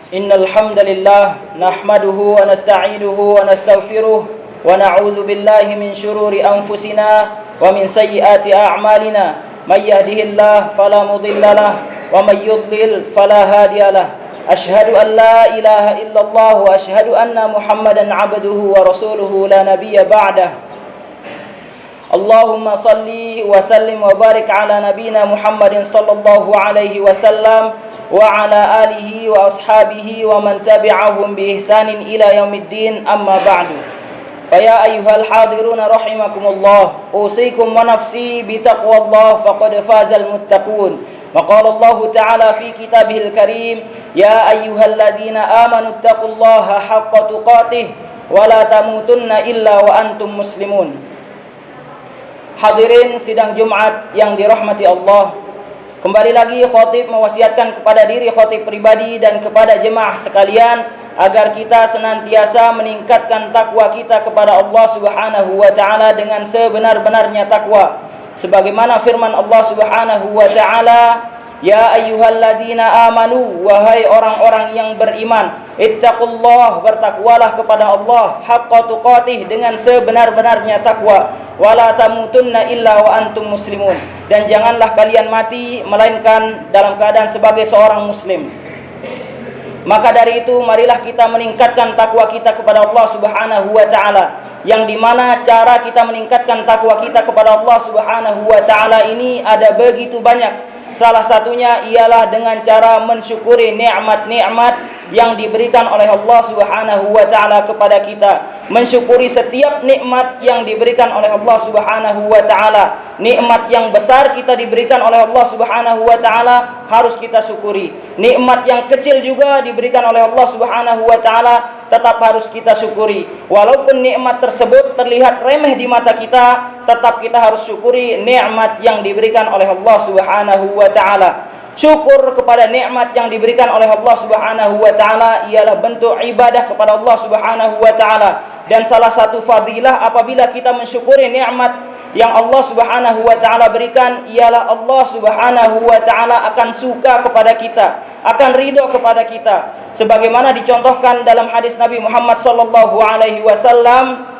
Innal hamdalillah nahmaduhu wa nasta'inuhu wa nastaghfiruh wa na'udzu billahi min shururi anfusina wa min sayyiati a'malina. May yahdihillahu fala mudilla lahu wa may yudlil fala hadiya lahu. Ashhadu an la ilaha illallah wa ashhadu anna Muhammadan 'abduhu wa rasuluhu la nabiyya ba'dah. Allahumma salli wa sallim wa barik ala nabiyyina Muhammadin sallallahu alaihi wasallam wa ala alihi wa ashabihi wa man tabi'ahum bi ihsanin ila yaumiddin, amma ba'du. Faya ayyuhal hadiruna rahimakumullah, usikum wa nafsi bi taqwallah faqad fazal muttaqun. Wa qala Allah ta'ala fi kitabihil karim, ya ayyuhalladzina amanu taqullaha haqqa tuqatih wa la tamutunna illa wa antum muslimun. Hadirin sidang Jumat yang dirahmati Allah, kembali lagi khatib mewasiatkan kepada diri khatib pribadi dan kepada jemaah sekalian agar kita senantiasa meningkatkan takwa kita kepada Allah Subhanahu wa taala dengan sebenar-benarnya takwa. Sebagaimana firman Allah Subhanahu wa taala, ya ayyuhalladzina amanu, wahai orang-orang yang beriman, ittaqullah, bertakwalah kepada Allah, haqqa tuqatih, dengan sebenar-benarnya takwa, wala tamutunna illa wa antum muslimun, dan janganlah kalian mati melainkan dalam keadaan sebagai seorang muslim. Maka dari itu marilah kita meningkatkan takwa kita kepada Allah Subhanahu wa taala, yang dimana cara kita meningkatkan takwa kita kepada Allah Subhanahu wa taala ini ada begitu banyak. Salah satunya ialah dengan cara mensyukuri nikmat-nikmat yang diberikan oleh Allah Subhanahu wa taala kepada kita. Mensyukuri setiap nikmat yang diberikan oleh Allah Subhanahu wa taala. Nikmat yang besar kita diberikan oleh Allah Subhanahu wa taala harus kita syukuri. Nikmat yang kecil juga diberikan oleh Allah Subhanahu wa taala tetap harus kita syukuri. Walaupun nikmat tersebut terlihat remeh di mata kita, tetap kita harus syukuri nikmat yang diberikan oleh Allah Subhanahu wa taala. Syukur kepada nikmat yang diberikan oleh Allah Subhanahu wa taala ialah bentuk ibadah kepada Allah Subhanahu wa taala, dan salah satu fadilah apabila kita mensyukuri nikmat yang Allah Subhanahu wa taala berikan ialah Allah Subhanahu wa taala akan suka kepada kita, akan ridho kepada kita. Sebagaimana dicontohkan dalam hadis Nabi Muhammad sallallahu alaihi wasallam,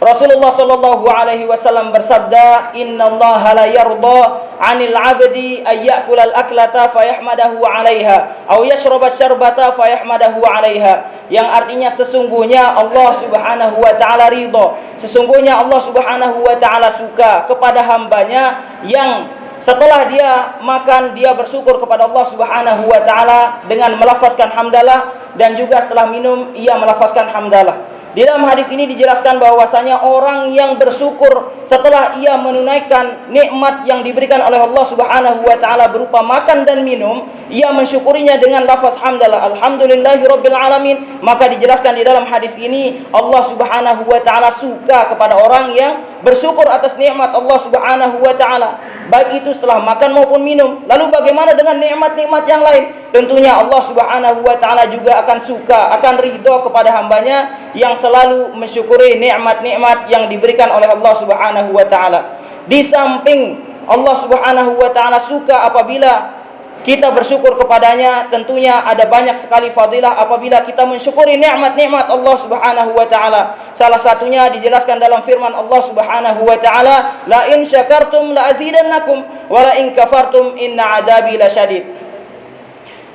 Rasulullah sallallahu alaihi wasallam bersabda, "Innallaha la yarda 'anil 'abdi ay ya'kula al-aklata fayahmadahu 'alaiha aw yashraba asy-syarbata fayahmadahu 'alaiha." Yang artinya sesungguhnya Allah Subhanahu wa taala ridha, sesungguhnya Allah Subhanahu wa taala suka kepada hambanya yang setelah dia makan dia bersyukur kepada Allah Subhanahu wa taala dengan melafazkan hamdalah, dan juga setelah minum ia melafazkan hamdalah. Di dalam hadis ini dijelaskan bahwasanya orang yang bersyukur setelah ia menunaikan nikmat yang diberikan oleh Allah Subhanahu wa taala berupa makan dan minum, ia mensyukurinya dengan lafaz hamdalah, alhamdulillahirabbil alamin, maka dijelaskan di dalam hadis ini Allah Subhanahu wa taala suka kepada orang yang bersyukur atas nikmat Allah Subhanahu wa taala, baik itu setelah makan maupun minum. Lalu bagaimana dengan nikmat-nikmat yang lain? Tentunya Allah Subhanahu wa taala juga akan suka, akan ridho kepada hambanya yang selalu mensyukuri nikmat-nikmat yang diberikan oleh Allah Subhanahu wa taala. Di samping Allah Subhanahu wa taala suka apabila kita bersyukur kepadanya, tentunya ada banyak sekali fadilah apabila kita mensyukuri nikmat-nikmat Allah Subhanahu wa taala. Salah satunya dijelaskan dalam firman Allah Subhanahu wa taala, la in syakartum la azidannakum wa la in kafartum inna adabi lasyadid.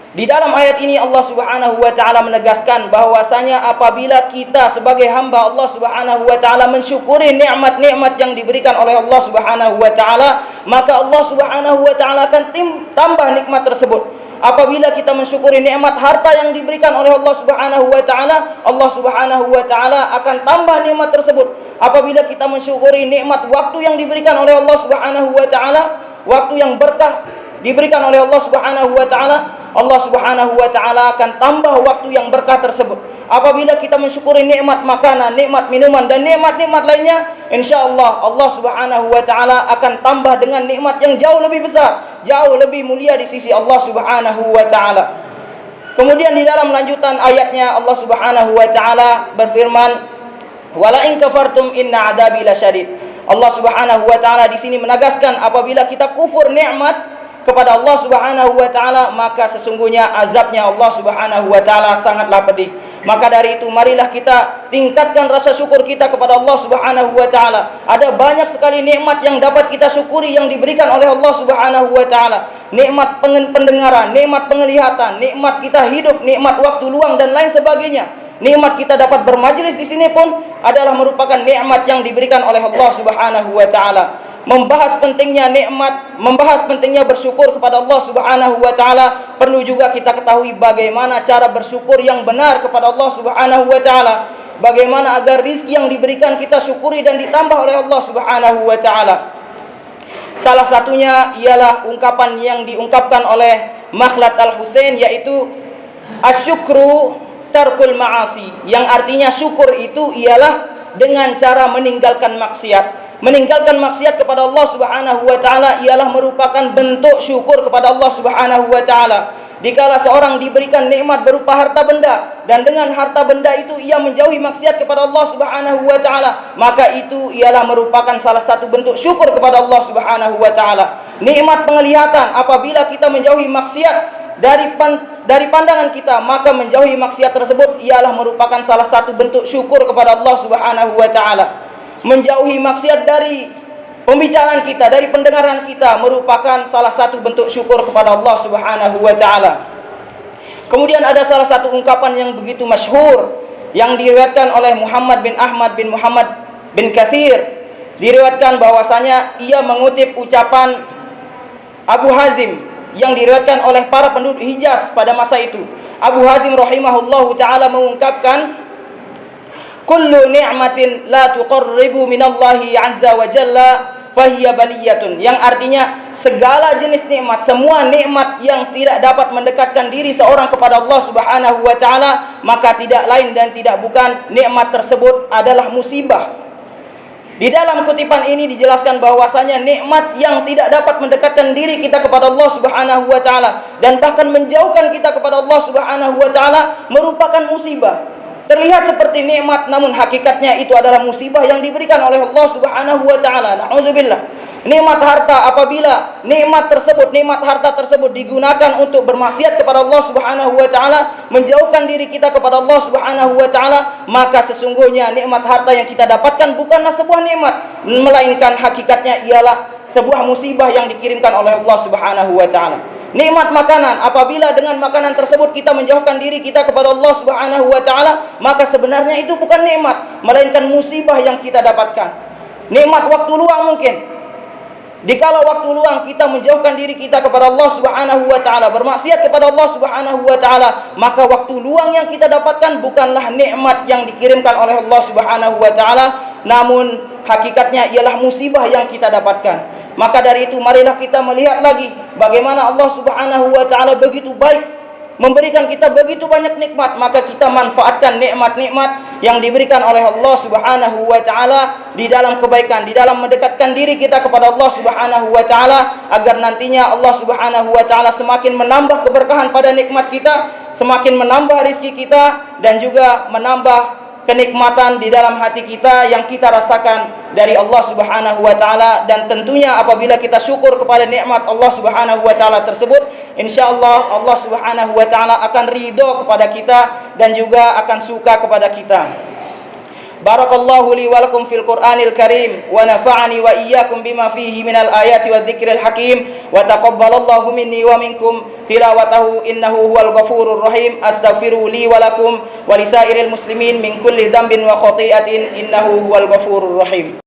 Di dalam ayat ini Allah Subhanahu wa taala menegaskan bahwasanya apabila kita sebagai hamba Allah Subhanahu wa taala mensyukuri nikmat-nikmat yang diberikan oleh Allah Subhanahu wa taala, maka Allah Subhanahu wa taala akan tambah nikmat tersebut. Apabila kita mensyukuri nikmat harta yang diberikan oleh Allah Subhanahu wa taala, Allah Subhanahu wa taala akan tambah nikmat tersebut. Apabila kita mensyukuri nikmat waktu yang diberikan oleh Allah Subhanahu wa taala, waktu yang berkah diberikan oleh Allah Subhanahu wa taala, Allah Subhanahu wa taala akan tambah waktu yang berkah tersebut. Apabila kita mensyukuri nikmat makanan, nikmat minuman, dan nikmat-nikmat lainnya, insyaallah Allah Subhanahu wa taala akan tambah dengan nikmat yang jauh lebih besar, jauh lebih mulia di sisi Allah Subhanahu wa taala. Kemudian di dalam lanjutan ayatnya Allah Subhanahu wa taala berfirman, "Wala in kafartum inna adabi lasyadid." Allah Subhanahu wa taala di sini menegaskan apabila kita kufur nikmat, kepada Allah Subhanahu wa taala, maka sesungguhnya azabnya Allah Subhanahu wa taala sangatlah pedih. Maka dari itu marilah kita tingkatkan rasa syukur kita kepada Allah Subhanahu wa taala. Ada banyak sekali nikmat yang dapat kita syukuri yang diberikan oleh Allah Subhanahu wa taala. Nikmat pendengaran, nikmat penglihatan, nikmat kita hidup, nikmat waktu luang dan lain sebagainya. Nikmat kita dapat bermajelis di sini pun adalah merupakan nikmat yang diberikan oleh Allah Subhanahu wa taala. Membahas pentingnya nikmat, membahas pentingnya bersyukur kepada Allah Subhanahu wa taala, perlu juga kita ketahui bagaimana cara bersyukur yang benar kepada Allah Subhanahu wa taala. Bagaimana agar rizki yang diberikan kita syukuri dan ditambah oleh Allah Subhanahu wa taala. Salah satunya ialah ungkapan yang diungkapkan oleh Makhlad Al-Husain, yaitu asyukru tarkul ma'asi, yang artinya syukur itu ialah dengan cara meninggalkan maksiat. Meninggalkan maksiat kepada Allah Subhanahu wa taala ialah merupakan bentuk syukur kepada Allah Subhanahu wa taala. Dikala seorang diberikan nikmat berupa harta benda dan dengan harta benda itu ia menjauhi maksiat kepada Allah Subhanahu wa taala, maka itu ialah merupakan salah satu bentuk syukur kepada Allah Subhanahu wa taala. Nikmat penglihatan, apabila kita menjauhi maksiat dari pandangan kita, maka menjauhi maksiat tersebut ialah merupakan salah satu bentuk syukur kepada Allah Subhanahu wa taala. Menjauhi maksiat dari pembicaraan kita, dari pendengaran kita, merupakan salah satu bentuk syukur kepada Allah Subhanahu wa taala. Kemudian ada salah satu ungkapan yang begitu masyhur yang diriwayatkan oleh Muhammad bin Ahmad bin Muhammad bin Katsir. Diriwayatkan bahwasanya ia mengutip ucapan Abu Hazim yang diriwayatkan oleh para penduduk Hijaz pada masa itu. Abu Hazim rahimahullahu taala mengungkapkan, kullu ni'matin la tuqarribu minallahi azza wa jalla fahiya baliyatun, yang artinya segala jenis nikmat, semua nikmat yang tidak dapat mendekatkan diri seorang kepada Allah Subhanahu wa taala, maka tidak lain dan tidak bukan nikmat tersebut adalah musibah. Di dalam kutipan ini dijelaskan bahwasanya nikmat yang tidak dapat mendekatkan diri kita kepada Allah Subhanahu wa taala dan bahkan menjauhkan kita kepada Allah Subhanahu wa taala merupakan musibah. Terlihat seperti nikmat, namun hakikatnya itu adalah musibah yang diberikan oleh Allah Subhanahu wa taala. Na'udzubillah. Nikmat harta, apabila nikmat harta tersebut digunakan untuk bermaksiat kepada Allah Subhanahu wa taala, menjauhkan diri kita kepada Allah Subhanahu wa taala, maka sesungguhnya nikmat harta yang kita dapatkan bukanlah sebuah nikmat, melainkan hakikatnya ialah sebuah musibah yang dikirimkan oleh Allah Subhanahu wa taala. Nikmat makanan, apabila dengan makanan tersebut kita menjauhkan diri kita kepada Allah Subhanahu wa taala, maka sebenarnya itu bukan nikmat, melainkan musibah yang kita dapatkan. Nikmat waktu luang mungkin. Dikala waktu luang kita menjauhkan diri kita kepada Allah Subhanahu wa taala, bermaksiat kepada Allah Subhanahu wa taala, maka waktu luang yang kita dapatkan bukanlah nikmat yang dikirimkan oleh Allah Subhanahu wa taala, namun hakikatnya ialah musibah yang kita dapatkan. Maka dari itu marilah kita melihat lagi bagaimana Allah Subhanahu wa taala begitu baik, memberikan kita begitu banyak nikmat, maka kita manfaatkan nikmat-nikmat yang diberikan oleh Allah Subhanahu wa taala di dalam kebaikan, di dalam mendekatkan diri kita kepada Allah Subhanahu wa taala, agar nantinya Allah Subhanahu wa taala semakin menambah keberkahan pada nikmat kita, semakin menambah rizki kita, dan juga menambah kenikmatan di dalam hati kita yang kita rasakan dari Allah Subhanahu wa taala. Dan tentunya apabila kita syukur kepada nikmat Allah Subhanahu wa taala tersebut, insyaallah Allah Subhanahu wa taala akan ridho kepada kita dan juga akan suka kepada kita. Barakallahu li wa lakum fil Qur'anil Karim wa nafa'ani wa iyyakum bima fihi minal ayati wadh-dhikril hakim wa taqabbalallahu minni wa minkum tilawatahu innahu huwal ghafurur rahim. Astaghfiru li wa lakum wa lisairil muslimin min kulli dhanbin wa khati'atin innahu huwal ghafurur rahim.